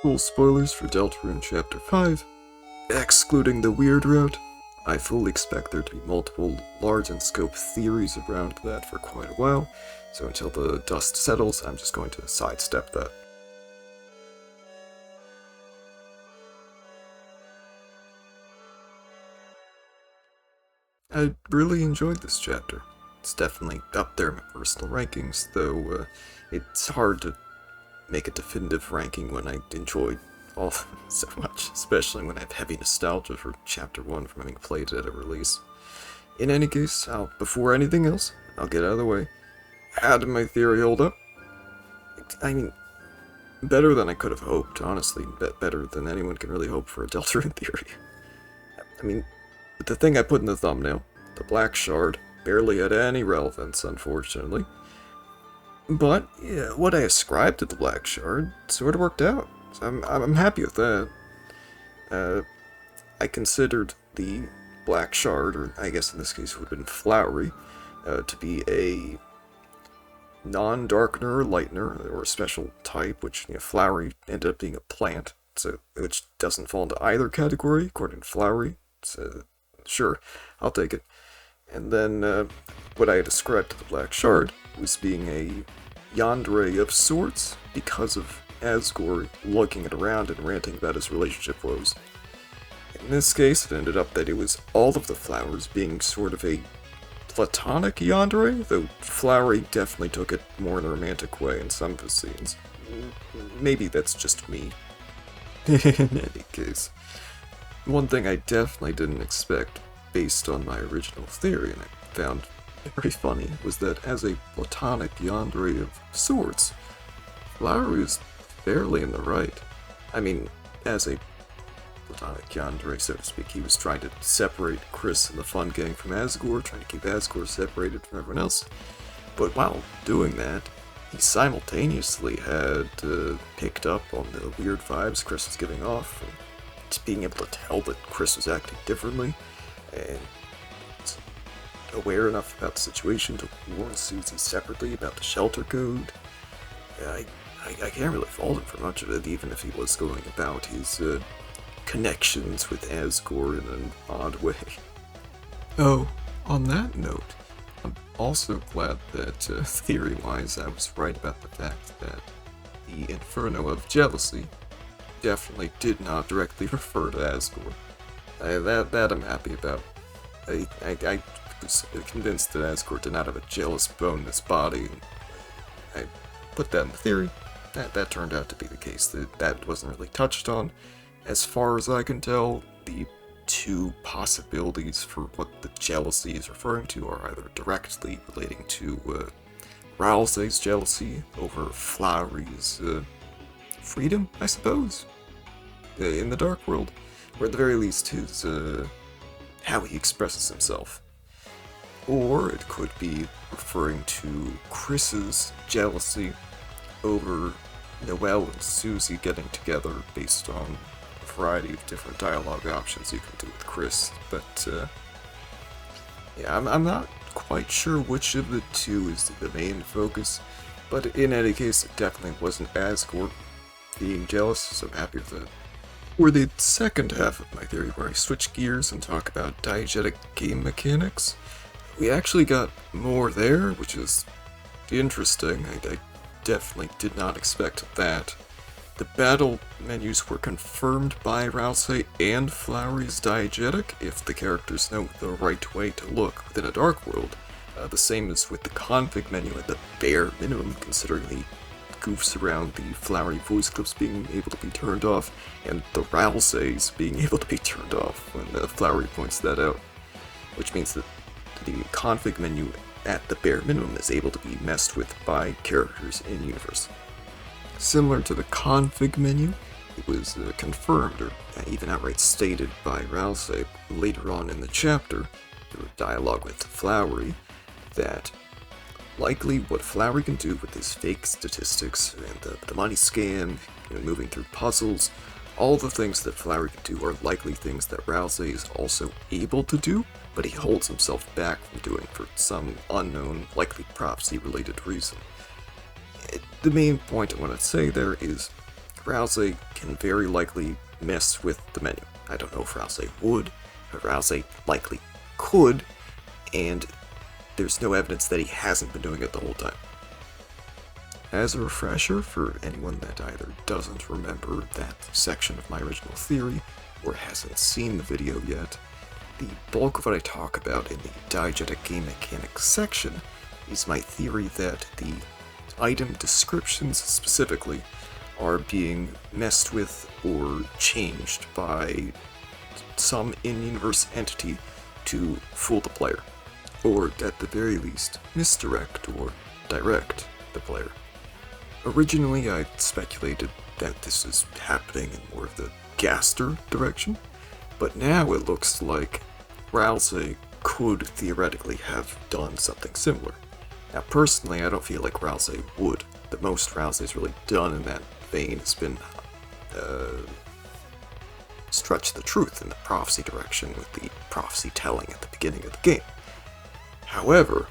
Full spoilers for Deltarune Chapter 5. Excluding the weird route, I fully expect there to be multiple large-in-scope theories around that for quite a while, so until the dust settles, I'm just going to sidestep that. I really enjoyed this chapter. It's definitely up there in my personal rankings, though it's hard to make a definitive ranking when I enjoyed all of them so much, especially when I have heavy nostalgia for Chapter 1 from having played it at a release. In any case, before anything else, I'll get out of the way. How did my theory hold up? I mean, better than I could have hoped, honestly. Better than anyone can really hope for a Deltarune theory. I mean, the thing I put in the thumbnail, the Black Shard, barely had any relevance, unfortunately. But yeah, what I ascribed to the Black Shard sort of worked out. So I'm happy with that. I considered the Black Shard, or I guess in this case it would have been Flowery, to be a non-darkener or lightener, or a special type, which, Flowery ended up being a plant, so which doesn't fall into either category, according to Flowery. So, sure, I'll take it. And then, what I had ascribed to the Black Shard was being a yandere of sorts, because of Asgore lugging it around and ranting about his relationship woes. In this case, it ended up that it was all of the flowers being sort of a platonic yandere, though Flowery definitely took it more in a romantic way in some of his scenes. Maybe that's just me. In any case, one thing I definitely didn't expect, based on my original theory, and I found very funny, was that as a platonic yandere of sorts, Flowery was fairly in the right. I mean, as a platonic yandere, so to speak, he was trying to separate Chris and the Fun Gang from Asgore, trying to keep Asgore separated from everyone else. But while doing that, he simultaneously had picked up on the weird vibes Chris was giving off, and just being able to tell that Chris was acting differently, and aware enough about the situation to warn Susie separately about the shelter code. I can't really fault him for much of it, even if he was going about his connections with Asgore in an odd way. Oh, on that note, I'm also glad that, theory-wise, I was right about the fact that the Inferno of Jealousy definitely did not directly refer to Asgore. That I'm happy about. I was convinced that Asgore did not have a jealous bone in his body, and I put that in the theory. That turned out to be the case. That wasn't really touched on. As far as I can tell, the two possibilities for what the jealousy is referring to are either directly relating to Ralsei's jealousy over Flowery's freedom, I suppose, in the Dark World, or at the very least his how he expresses himself. Or it could be referring to Chris's jealousy over Noelle and Susie getting together based on a variety of different dialogue options you can do with Chris. But, yeah, I'm not quite sure which of the two is the main focus, but in any case, it definitely wasn't Asgore being jealous, so I'm happy with that. For the second half of my theory, where I switch gears and talk about diegetic game mechanics, we actually got more there, which is interesting. I definitely did not expect that. The battle menus were confirmed by Ralsei and Flowery's diegetic, if the characters know the right way to look within a Dark World. The same as with the config menu at the bare minimum, considering the goofs around the Flowery voice clips being able to be turned off, and the Ralsei's being able to be turned off when Flowery points that out. Which means that the config menu at the bare minimum is able to be messed with by characters in-universe. Similar to the config menu, it was confirmed, or even outright stated by Ralsei later on in the chapter, through dialogue with Flowery, that likely what Flowery can do with his fake statistics and the money scam, moving through puzzles, all the things that Flowery can do are likely things that Ralsei is also able to do, but he holds himself back from doing for some unknown, likely prophecy-related reason. The main point I want to say there is, Rouse can very likely mess with the menu. I don't know if Rouse would, but Rouse likely could, and there's no evidence that he hasn't been doing it the whole time. As a refresher for anyone that either doesn't remember that section of my original theory or hasn't seen the video yet, the bulk of what I talk about in the diegetic game mechanics section is my theory that the item descriptions specifically are being messed with or changed by some in-universe entity to fool the player, or at the very least misdirect or direct the player. Originally, I speculated that this is happening in more of the Gaster direction, but now it looks like Rouse could theoretically have done something similar. Now, personally, I don't feel like Rouse would. The most Rouse has really done in that vein has been stretch the truth in the prophecy direction with the prophecy telling at the beginning of the game. However,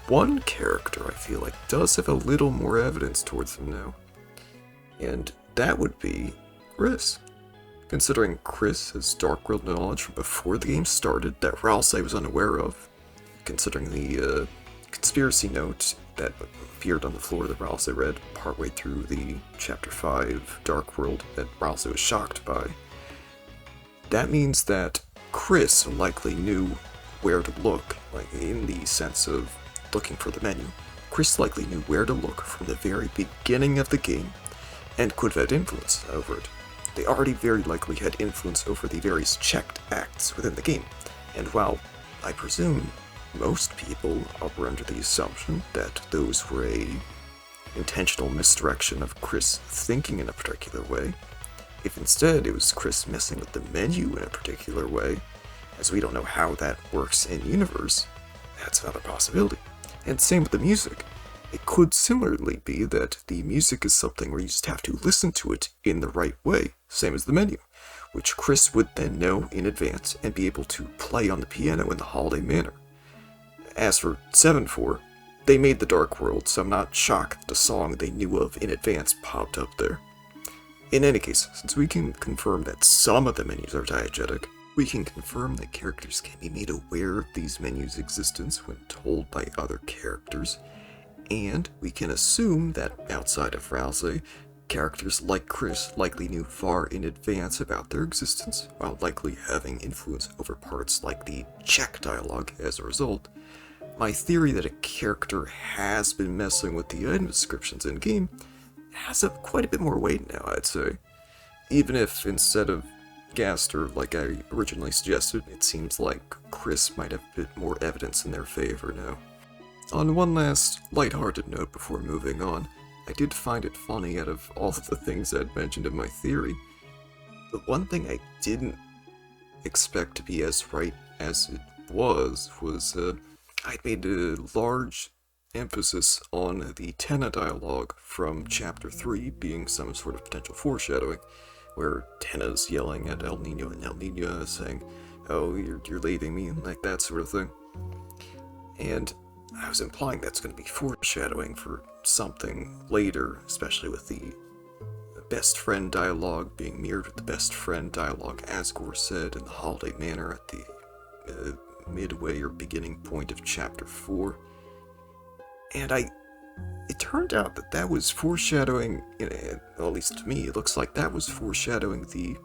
one character I feel like does have a little more evidence towards him now, and that would be Chris. Considering Chris has Dark World knowledge from before the game started that Rouse was unaware of, considering the conspiracy note that appeared on the floor that Rouse read partway through the Chapter 5 Dark World that Rouse was shocked by, that means that Chris likely knew where to look, like in the sense of looking for the menu. Chris likely knew where to look from the very beginning of the game and could have had influence over it. They already very likely had influence over the various checked acts within the game, and while I presume most people were under the assumption that those were a intentional misdirection of Chris thinking in a particular way, if instead it was Chris messing with the menu in a particular way, as we don't know how that works in universe, that's another possibility. And same with the music. It could similarly be that the music is something where you just have to listen to it in the right way, same as the menu, which Chris would then know in advance and be able to play on the piano in the holiday manner. As for 7-4, they made the Dark World, so I'm not shocked that a song they knew of in advance popped up there. In any case, since we can confirm that some of the menus are diegetic, we can confirm that characters can be made aware of these menus' existence when told by other characters, and we can assume that outside of Rouse, characters like Chris likely knew far in advance about their existence, while likely having influence over parts like the check dialogue as a result. My theory that a character has been messing with the item descriptions in-game has quite a bit more weight now, I'd say. Even if instead of Gaster, like I originally suggested, it seems like Chris might have a bit more evidence in their favor now. On one last lighthearted note before moving on, I did find it funny out of all of the things I'd mentioned in my theory. The one thing I didn't expect to be as right as it was I'd made a large emphasis on the Tenna dialogue from Chapter 3 being some sort of potential foreshadowing, where Tenna's yelling at El Nino and El Nino saying, "Oh, you're leaving me," and like that sort of thing. And I was implying that's going to be foreshadowing for something later, especially with the best friend dialogue being mirrored with the best friend dialogue Asgore said in the holiday manner at the midway or beginning point of Chapter 4. And it turned out that was foreshadowing, at least to me, it looks like that was foreshadowing the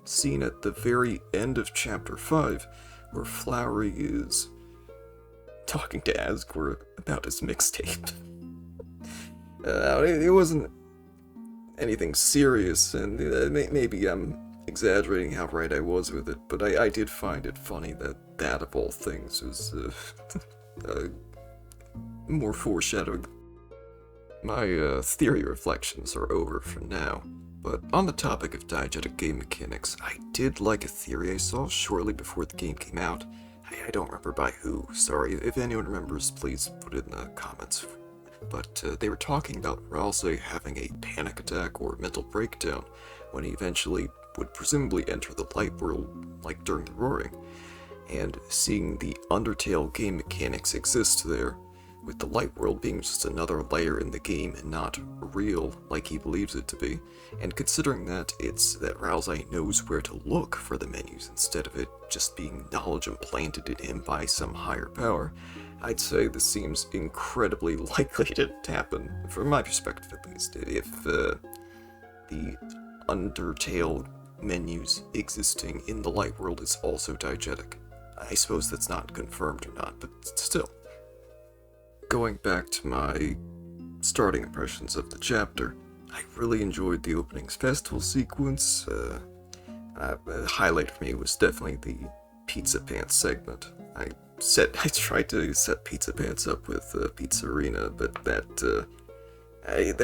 scene at the very end of Chapter 5, where Flowery is talking to Asgore about his mixtape. It wasn't anything serious, and maybe I'm exaggerating how right I was with it, but I did find it funny that of all things was more foreshadowing. My theory reflections are over for now, but on the topic of diegetic game mechanics, I did like a theory I saw shortly before the game came out. I don't remember by who, sorry, if anyone remembers, please put it in the comments. But they were talking about Rouse having a panic attack or mental breakdown when he eventually would presumably enter the light world, like during the roaring, and seeing the Undertale game mechanics exist there, with the light world being just another layer in the game and not real like he believes it to be, and considering that Ralsei knows where to look for the menus instead of it just being knowledge implanted in him by some higher power, I'd say this seems incredibly likely to happen, from my perspective at least, if the Undertale menus existing in the light world is also diegetic. I suppose that's not confirmed or not, but still. Going back to my starting impressions of the chapter, I really enjoyed the opening's festival sequence. A highlight for me was definitely the Pizza Pants segment. I tried to set Pizza Pants up with Pizza Arena, but that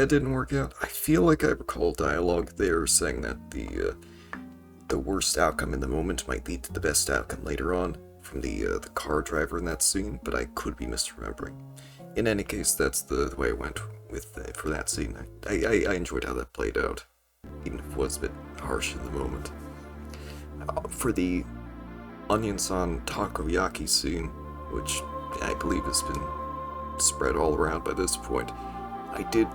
didn't work out. I feel like I recall dialogue there saying that the worst outcome in the moment might lead to the best outcome later on from the car driver in that scene, but I could be misremembering. In any case, that's the way I went with for that scene. I enjoyed how that played out, even if it was a bit harsh in the moment. For the onion-san takoyaki scene, which I believe has been spread all around by this point, I did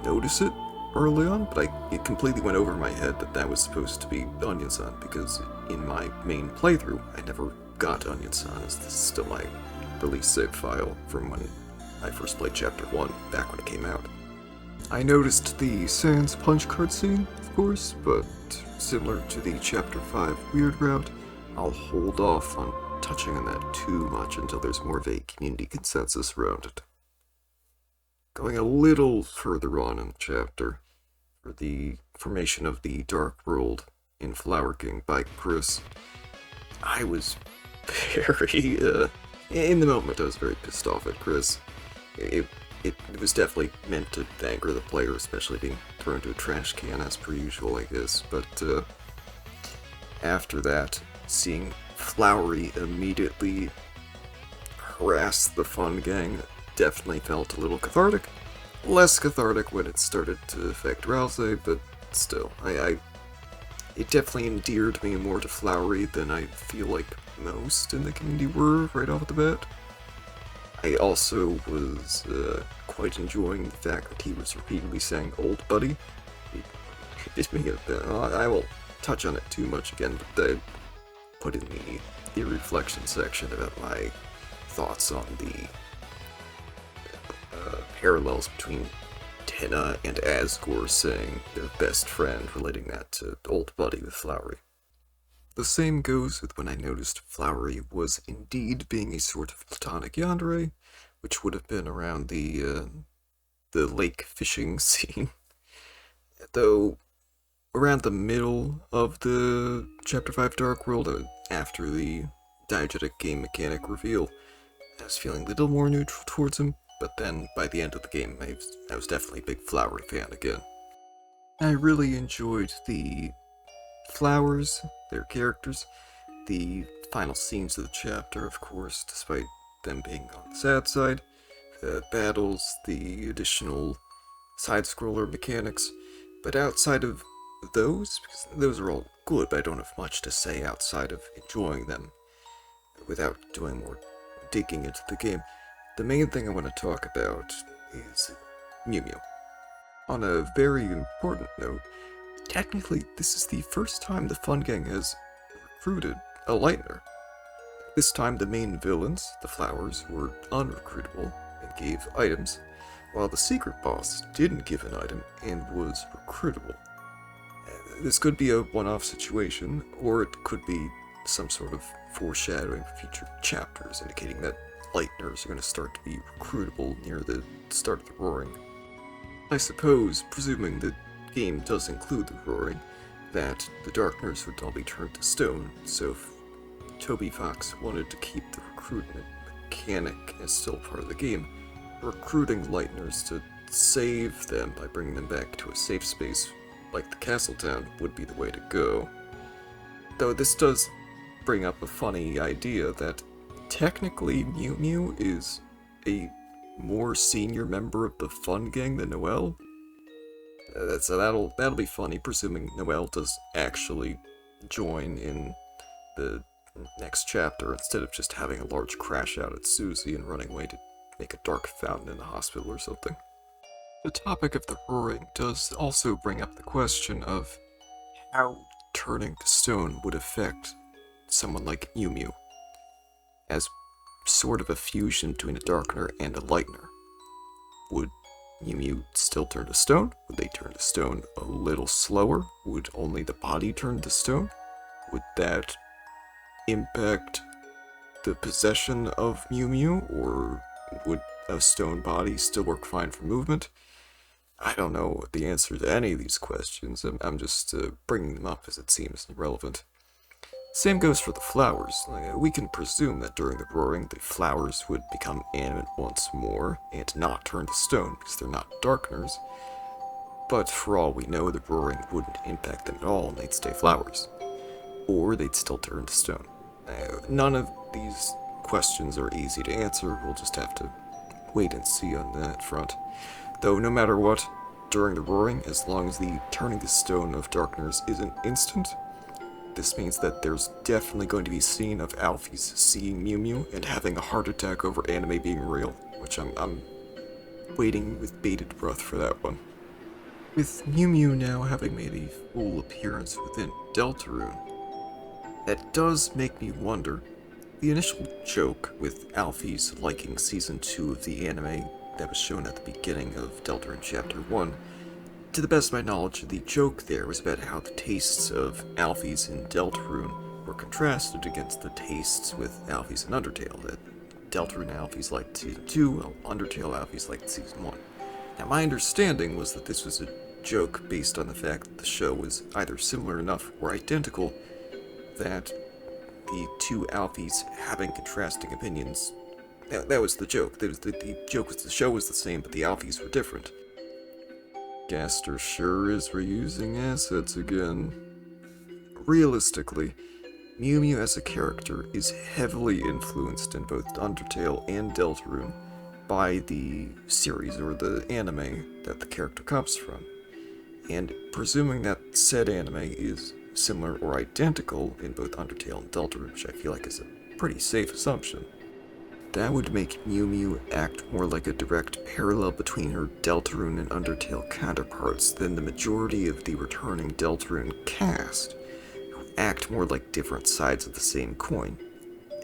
notice it early on, but it completely went over my head that was supposed to be onion-san, because in my main playthrough, I never got onion-san, as this is still my release save file from when I first played Chapter 1, back when it came out. I noticed the Sans punch card scene, of course, but similar to the Chapter 5 weird route, I'll hold off on touching on that too much until there's more of a community consensus around it. Going a little further on in the chapter, for the formation of the Dark World in Flower King by Chris, I was very, in the moment I was very pissed off at Chris. It was definitely meant to anger the player, especially being thrown to a trash can as per usual, I guess, but after that, seeing Flowery immediately harass the fun gang definitely felt a little cathartic. Less cathartic when it started to affect Ralsei, but still, it definitely endeared me more to Flowery than I feel like most in the community were right off the bat. I also was quite enjoying the fact that he was repeatedly saying "old buddy." I won't touch on it too much again, but I put in the reflection section about my thoughts on the parallels between Tenna and Asgore saying their best friend, relating that to Old Buddy with Flowery. The same goes with when I noticed Flowery was indeed being a sort of platonic yandere, which would have been around the lake fishing scene. Though, around the middle of the Chapter 5 Dark World, after the diegetic game mechanic reveal, I was feeling a little more neutral towards him, but then by the end of the game, I was definitely a big Flowery fan again. I really enjoyed the flowers, their characters, the final scenes of the chapter, of course, despite them being on the sad side, the battles, the additional side-scroller mechanics, but outside of those, because those are all good, but I don't have much to say outside of enjoying them, without doing more digging into the game. The main thing I want to talk about is MewMew. On a very important note, technically this is the first time the Fun Gang has recruited a Lightner. This time the main villains, the flowers, were unrecruitable and gave items, while the secret boss didn't give an item and was recruitable. This could be a one-off situation, or it could be some sort of foreshadowing for future chapters, indicating that Lightners are going to start to be recruitable near the start of the Roaring. I suppose, presuming the game does include the Roaring, that the Darkners would all be turned to stone, so if Toby Fox wanted to keep the recruitment mechanic as still part of the game, recruiting Lightners to save them by bringing them back to a safe space like the Castle Town would be the way to go. Though this does bring up a funny idea that technically MewMew is a more senior member of the Fun Gang than Noelle. So that'll be funny, presuming Noelle does actually join in the next chapter instead of just having a large crash out at Susie and running away to make a dark fountain in the hospital or something. The topic of the roaring does also bring up the question of how turning to stone would affect someone like MewMew, as sort of a fusion between a darkener and a lightener. Would MewMew still turn to stone? Would they turn to stone a little slower? Would only the body turn to stone? Would that impact the possession of MewMew, or would a stone body still work fine for movement? I don't know the answer to any of these questions. I'm just bringing them up as it seems relevant. Same goes for the flowers. We can presume that during the roaring, the flowers would become animate once more and not turn to stone because they're not darkeners. But for all we know, the roaring wouldn't impact them at all and they'd stay flowers. Or they'd still turn to stone. None of these questions are easy to answer. We'll just have to wait and see on that front. Though no matter what, during the roaring, as long as the turning to stone of darkeners isn't instant, this means that there's definitely going to be a scene of Alphys seeing MewMew and having a heart attack over anime being real, which I'm waiting with bated breath for that one. With MewMew now having made a full appearance within Deltarune, that does make me wonder. The initial joke with Alphys liking Season 2 of the anime that was shown at the beginning of Deltarune Chapter 1, to the best of my knowledge, the joke there was about how the tastes of Alphys in Deltarune were contrasted against the tastes with Alphys in Undertale, that Deltarune Alphys liked Season 2, while Undertale Alphys liked Season 1. Now, my understanding was that this was a joke based on the fact that the show was either similar enough or identical that the two Alphys having contrasting opinions, that was the joke. The joke was the show was the same, but the Alphys were different. Gaster sure is reusing assets again. Realistically, MewMew as a character is heavily influenced in both Undertale and Deltarune by the series or the anime that the character comes from. And presuming that said anime is similar or identical in both Undertale and Deltarune, which I feel like is a pretty safe assumption, that would make MewMew act more like a direct parallel between her Deltarune and Undertale counterparts than the majority of the returning Deltarune cast, who act more like different sides of the same coin.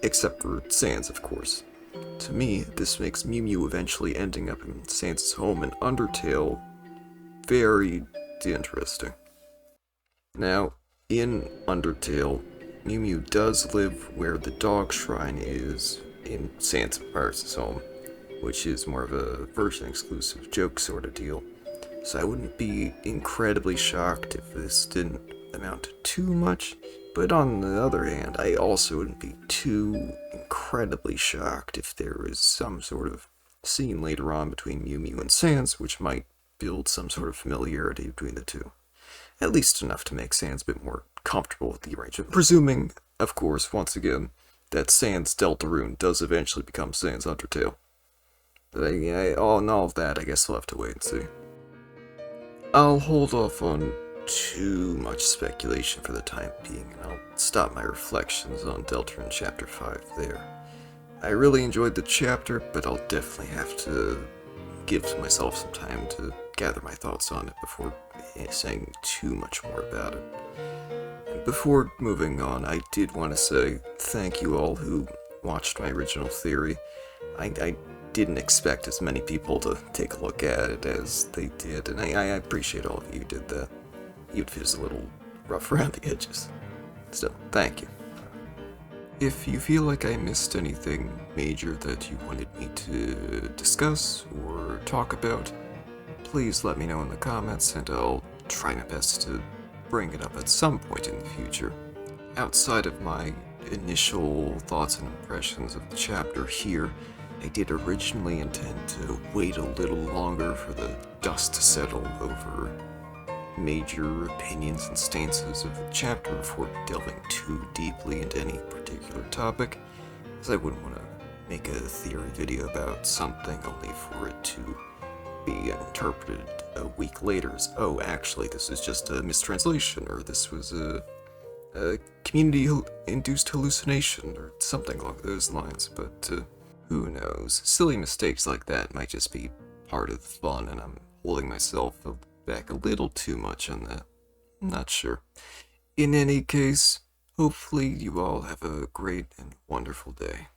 Except for Sans, of course. To me, this makes MewMew eventually ending up in Sans' home in Undertale very interesting. Now, in Undertale, MewMew does live where the dog shrine is in Sans Pirates' home, which is more of a version-exclusive joke sort of deal. So I wouldn't be incredibly shocked if this didn't amount to too much, but on the other hand, I also wouldn't be too incredibly shocked if there was some sort of scene later on between MewMew and Sans, which might build some sort of familiarity between the two. At least enough to make Sans a bit more comfortable with the arrangement. Presuming, of course, once again, that Sans Deltarune does eventually become Sans Undertale. But on all of that, I guess we'll have to wait and see. I'll hold off on too much speculation for the time being, and I'll stop my reflections on Deltarune Chapter 5 there. I really enjoyed the chapter, but I'll definitely have to give myself some time to gather my thoughts on it before saying too much more about it. And before moving on, I did want to say thank you all who watched my original theory. I didn't expect as many people to take a look at it as they did, and I appreciate all of you who did that, even if it was a little rough around the edges. Still, thank you. If you feel like I missed anything major that you wanted me to discuss or talk about, please let me know in the comments and I'll try my best to bring it up at some point in the future. Outside of my initial thoughts and impressions of the chapter here, I did originally intend to wait a little longer for the dust to settle over major opinions and stances of the chapter before delving too deeply into any particular topic, as I wouldn't want to make a theory video about something only for it to be interpreted a week later as, oh, actually, this is just a mistranslation, or this was a community-induced hallucination, or something along those lines, but Who knows? Silly mistakes like that might just be part of the fun, and I'm holding myself back a little too much on that. I'm not sure. In any case, hopefully you all have a great and wonderful day.